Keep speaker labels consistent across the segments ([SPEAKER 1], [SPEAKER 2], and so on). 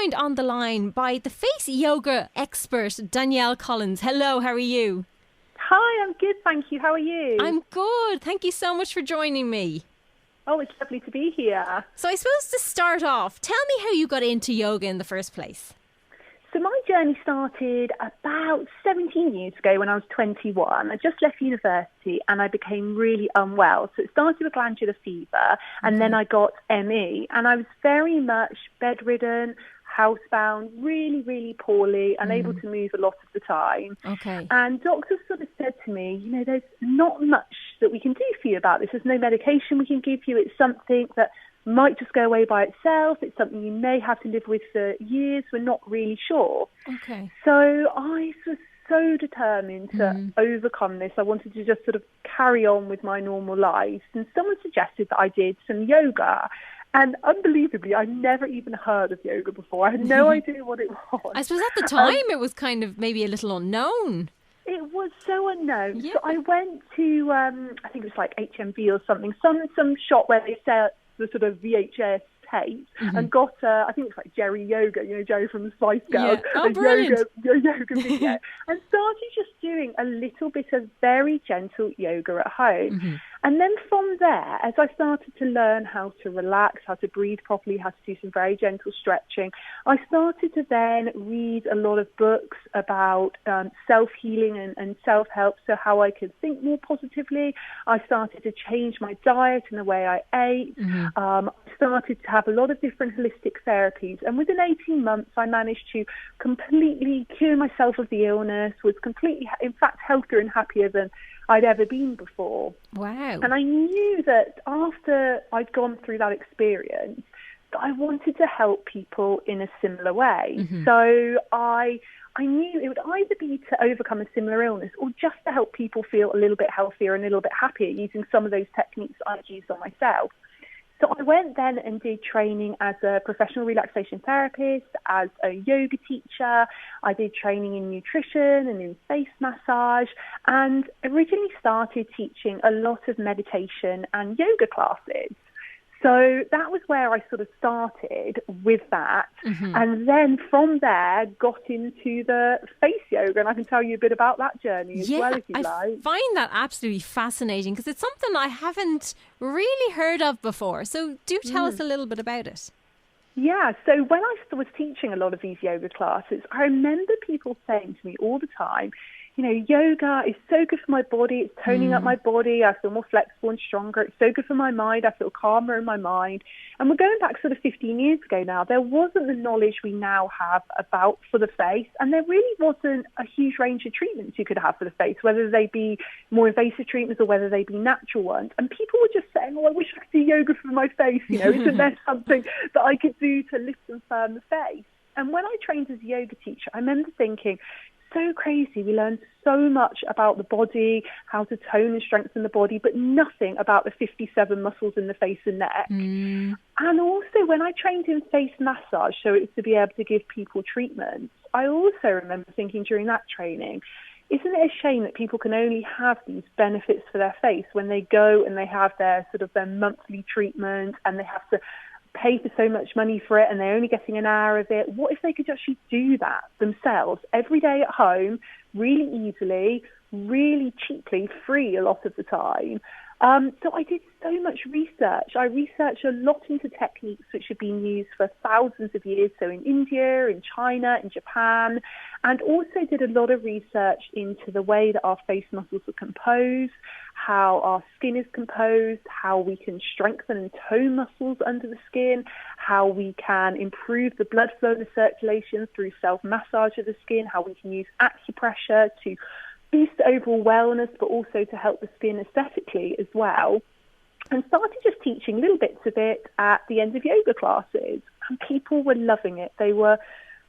[SPEAKER 1] joined on the line by the face yoga expert, Danielle Collins. Hello, how are you?
[SPEAKER 2] Hi, I'm good, thank you. How are you?
[SPEAKER 1] I'm good. Thank you so much for joining me.
[SPEAKER 2] Oh, it's lovely to be here.
[SPEAKER 1] So I suppose to start off, tell me how you got into yoga in the first place.
[SPEAKER 2] So my journey started about 17 years ago when I was 21. I just left university and I became really unwell. So it started with glandular fever and then I got ME and I was very much bedridden, housebound, really, really poorly, unable to move a lot of the time.
[SPEAKER 1] Okay.
[SPEAKER 2] And doctors sort of said to me, you know, there's not much that we can do for you about this. There's no medication we can give you. It's something that might just go away by itself. It's something you may have to live with for years. We're not really sure.
[SPEAKER 1] Okay.
[SPEAKER 2] So I was so determined to overcome this. I wanted to just sort of carry on with my normal life. And someone suggested that I did some yoga. And unbelievably, I never even heard of yoga before. I had no idea what it was.
[SPEAKER 1] I suppose at the time it was kind of maybe a little unknown.
[SPEAKER 2] It was so unknown.
[SPEAKER 1] Yeah.
[SPEAKER 2] So I went to, I think it was like HMV or something, some shop where they sell the sort of VHS tapes and got, I think it's like Jerry Yoga, you know, Jerry from the Spice Girls,
[SPEAKER 1] Yeah. Oh, brilliant.
[SPEAKER 2] yoga video, and started just doing a little bit of very gentle yoga at home. And then from there, as I started to learn how to relax, how to breathe properly, how to do some very gentle stretching, I started to then read a lot of books about self-healing and self-help, so how I could think more positively. I started to change my diet and the way I ate. I started to have a lot of different holistic therapies. And within 18 months, I managed to completely cure myself of the illness, was completely, in fact, healthier and happier than I'd ever been before.
[SPEAKER 1] Wow.
[SPEAKER 2] And I knew that after I'd gone through that experience, that I wanted to help people in a similar way. So I knew it would either be to overcome a similar illness or just to help people feel a little bit healthier and a little bit happier using some of those techniques I'd used on myself. So I went then and did training as a professional relaxation therapist, as a yoga teacher. I did training in nutrition and in face massage, and originally started teaching a lot of meditation and yoga classes. So that was where I sort of started with that. And then from there got into the face yoga. And I can tell you a bit about that journey as well, if you like.
[SPEAKER 1] I find that absolutely fascinating because it's something I haven't really heard of before. So do tell us a little bit about it.
[SPEAKER 2] Yeah, so when I was teaching a lot of these yoga classes, I remember people saying to me all the time, you know, yoga is so good for my body. It's toning up my body. I feel more flexible and stronger. It's so good for my mind. I feel calmer in my mind. And we're going back sort of 15 years ago now. There wasn't the knowledge we now have about for the face. And there really wasn't a huge range of treatments you could have for the face, whether they be more invasive treatments or whether they be natural ones. And people were just saying, oh, I wish I could do yoga for my face. You know, isn't there something that I could do to lift and firm the face? And when I trained as a yoga teacher, I remember thinking, so crazy. We learned so much about the body, how to tone and strengthen the body, but nothing about the 57 muscles in the face and neck. And also when I trained in face massage, so it's to be able to give people treatments, I also remember thinking during that training, isn't it a shame that people can only have these benefits for their face when they go and they have their sort of their monthly treatment and they have to pay for so much money for it and they're only getting an hour of it? What if they could actually do that themselves every day at home, really easily, really cheaply, free a lot of the time? So I did so much research. I researched a lot into techniques which have been used for thousands of years, so in India, in China, in Japan, and also did a lot of research into the way that our face muscles are composed, how our skin is composed, how we can strengthen and tone muscles under the skin, how we can improve the blood flow and the circulation through self-massage of the skin, how we can use acupressure to boost overall wellness, but also to help the skin aesthetically as well. And started just teaching little bits of it at the end of yoga classes. And people were loving it. They were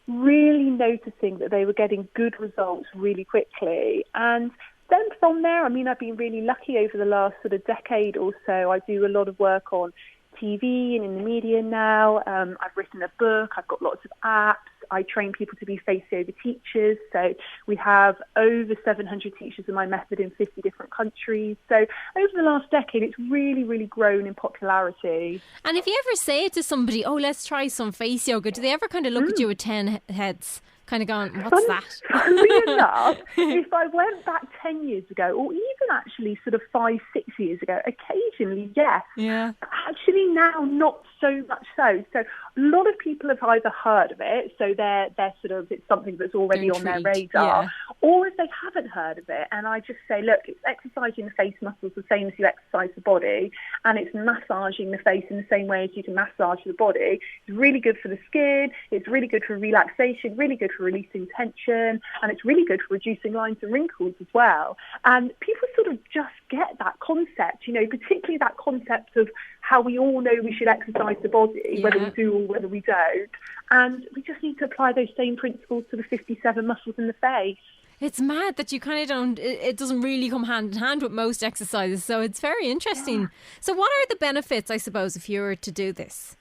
[SPEAKER 2] really noticing that they were getting good results really quickly. And then from there, I mean, I've been really lucky over the last sort of decade or so. I do a lot of work on TV and in the media now. I've written a book. I've got lots of apps. I train people to be face yoga teachers. So we have over 700 teachers in my method in 50 different countries. So over the last decade, it's really, really grown in popularity.
[SPEAKER 1] And if you ever say to somebody, oh, let's try some face yoga, do they ever kind of look at you with 10 heads? Kind of going, what's that?
[SPEAKER 2] Funnily enough, if I went back 10 years ago, or even actually sort of 5, 6 years ago, occasionally, yes.
[SPEAKER 1] Yeah.
[SPEAKER 2] But actually now, not so much so. So a lot of people have either heard of it, so they're sort of, it's something that's already on their radar, or if they haven't heard of it, and I just say, look, it's exercising the face muscles the same as you exercise the body, and it's massaging the face in the same way as you can massage the body. It's really good for the skin, it's really good for relaxation, really good for releasing tension, and it's really good for reducing lines and wrinkles as well. And people sort of just get that concept, particularly that concept of how we all know we should exercise the body, whether we do or whether we don't. And we just need to apply those same principles to the 57 muscles in the face.
[SPEAKER 1] It's mad that you kind of don't, it doesn't really come hand in hand with most exercises. So it's very interesting. Yeah. So what are the benefits, I suppose, if you were to do this?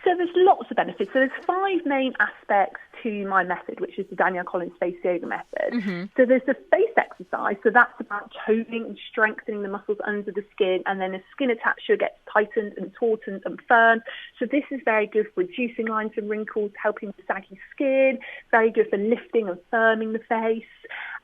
[SPEAKER 2] So there's lots of benefits. So there's 5 main aspects to my method, which is the Danielle Collins Face Yoga method. Mm-hmm. So there's the face exercise. So that's about toning and strengthening the muscles under the skin, and then the skin attachment gets tightened and tautened and firmed. So this is very good for reducing lines and wrinkles, helping with saggy skin, very good for lifting and firming the face.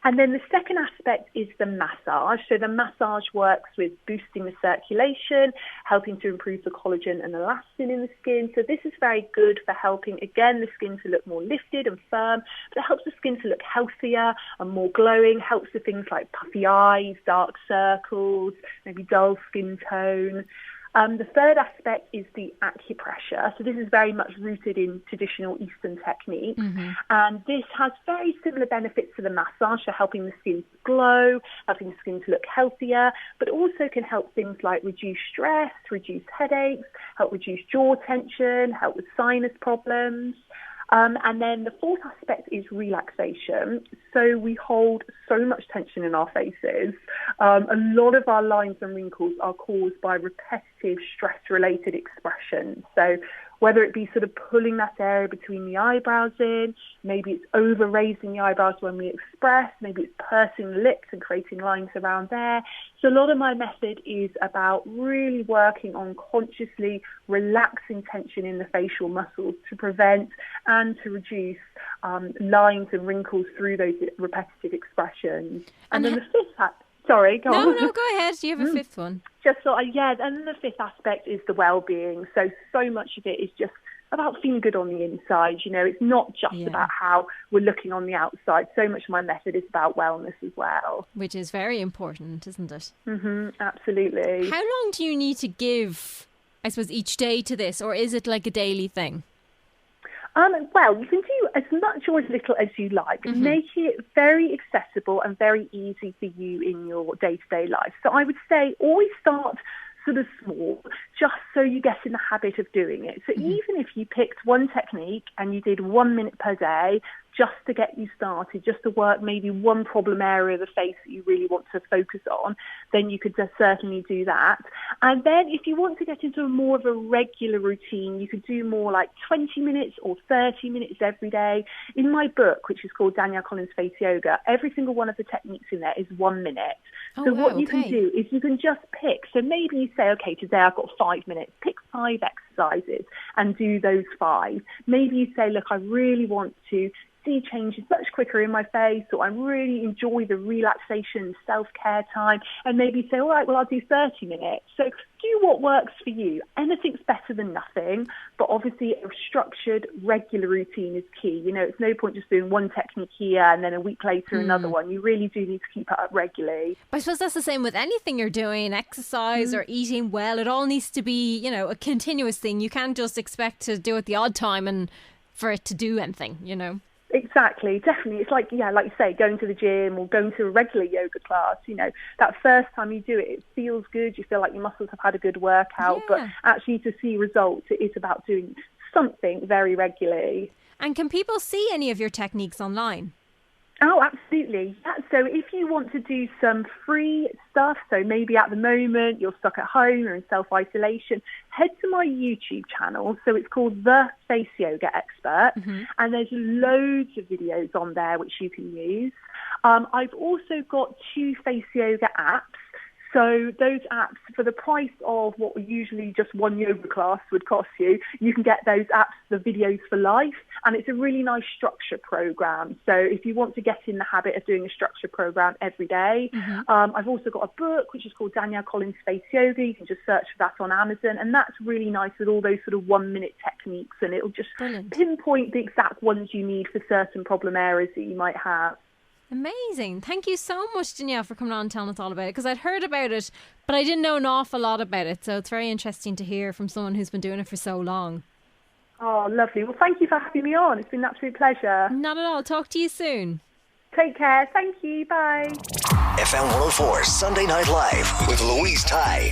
[SPEAKER 2] And then the second aspect is the massage. So the massage works with boosting the circulation, helping to improve the collagen and elastin in the skin. So this is very good for helping, again, the skin to look more lifted and firm, but it helps the skin to look healthier and more glowing, helps with things like puffy eyes, dark circles, maybe dull skin tone. The third aspect is the acupressure. So this is very much rooted in traditional Eastern techniques. Mm-hmm. And this has very similar benefits to the massage, so helping the skin to glow, helping the skin to look healthier, but also can help things like reduce stress, reduce headaches, help reduce jaw tension, help with sinus problems. And then the fourth aspect is relaxation. So we hold so much tension in our faces. A lot of our lines and wrinkles are caused by repetitive stress-related expressions. So whether it be sort of pulling that area between the eyebrows in, maybe it's over raising the eyebrows when we express, maybe it's pursing the lips and creating lines around there. So a lot of my method is about really working on consciously relaxing tension in the facial muscles to prevent and to reduce lines and wrinkles through those repetitive expressions. And then the fifth Sorry, go on.
[SPEAKER 1] No, go ahead. You have a fifth one.
[SPEAKER 2] And then the fifth aspect is the well-being. So much of it is just about feeling good on the inside. It's not just about how we're looking on the outside. So much of my method is about wellness as well.
[SPEAKER 1] Which is very important, isn't it?
[SPEAKER 2] Mm-hmm, absolutely.
[SPEAKER 1] How long do you need to give, I suppose, each day to this? Or is it like a daily thing?
[SPEAKER 2] Well, you can do as much or as little as you like. Mm-hmm. Make it very accessible and very easy for you in your day-to-day life. So I would say always start sort of small, just so you get in the habit of doing it. So even if you picked one technique and you did 1 minute per day, just to get you started, just to work maybe one problem area of the face that you really want to focus on, then you could just certainly do that. And then if you want to get into more of a regular routine, you could do more like 20 minutes or 30 minutes every day. In my book, which is called Danielle Collins Face Yoga, every single one of the techniques in there is 1 minute. So what you can do is you can just pick. So maybe you say, okay, today I've got 5 minutes. Pick 5 exercises and do those 5. Maybe you say, look, I really want to see changes much quicker in my face, or I really enjoy the relaxation, self-care time, and maybe say, all right, well, I'll do 30 minutes. So do what works for you. Anything's better than nothing, but obviously a structured, regular routine is key. It's no point just doing one technique here and then a week later another one. You really do need to keep it up regularly.
[SPEAKER 1] But I suppose that's the same with anything you're doing, exercise or eating well. It all needs to be, a continuous thing. You can't just expect to do it the odd time and for it to do anything,
[SPEAKER 2] Exactly, definitely. It's like, like you say, going to the gym or going to a regular yoga class, that first time you do it, it feels good. You feel like your muscles have had a good workout, but actually to see results, it is about doing something very regularly.
[SPEAKER 1] And can people see any of your techniques online?
[SPEAKER 2] Oh, absolutely. Yeah. So if you want to do some free stuff, so maybe at the moment you're stuck at home or in self-isolation, head to my YouTube channel. So it's called The Face Yoga Expert, and there's loads of videos on there which you can use. I've also got 2 face yoga apps. So those apps, for the price of what usually just one yoga class would cost you, you can get those apps, the videos for life, and it's a really nice structure program. So if you want to get in the habit of doing a structure program every day, I've also got a book which is called Danielle Collins Face Yoga. You can just search for that on Amazon, and that's really nice with all those sort of 1-minute techniques, and it'll just pinpoint the exact ones you need for certain problem areas that you might have.
[SPEAKER 1] Amazing. Thank you so much, Danielle, for coming on and telling us all about it, because I'd heard about it, but I didn't know an awful lot about it. So it's very interesting to hear from someone who's been doing it for so long.
[SPEAKER 2] Oh, lovely. Well, thank you for having me on. It's been an absolute pleasure.
[SPEAKER 1] Not at all. Talk to you soon.
[SPEAKER 2] Take care. Thank you. Bye.
[SPEAKER 3] FM 104 Sunday Night Live with Louise Ty.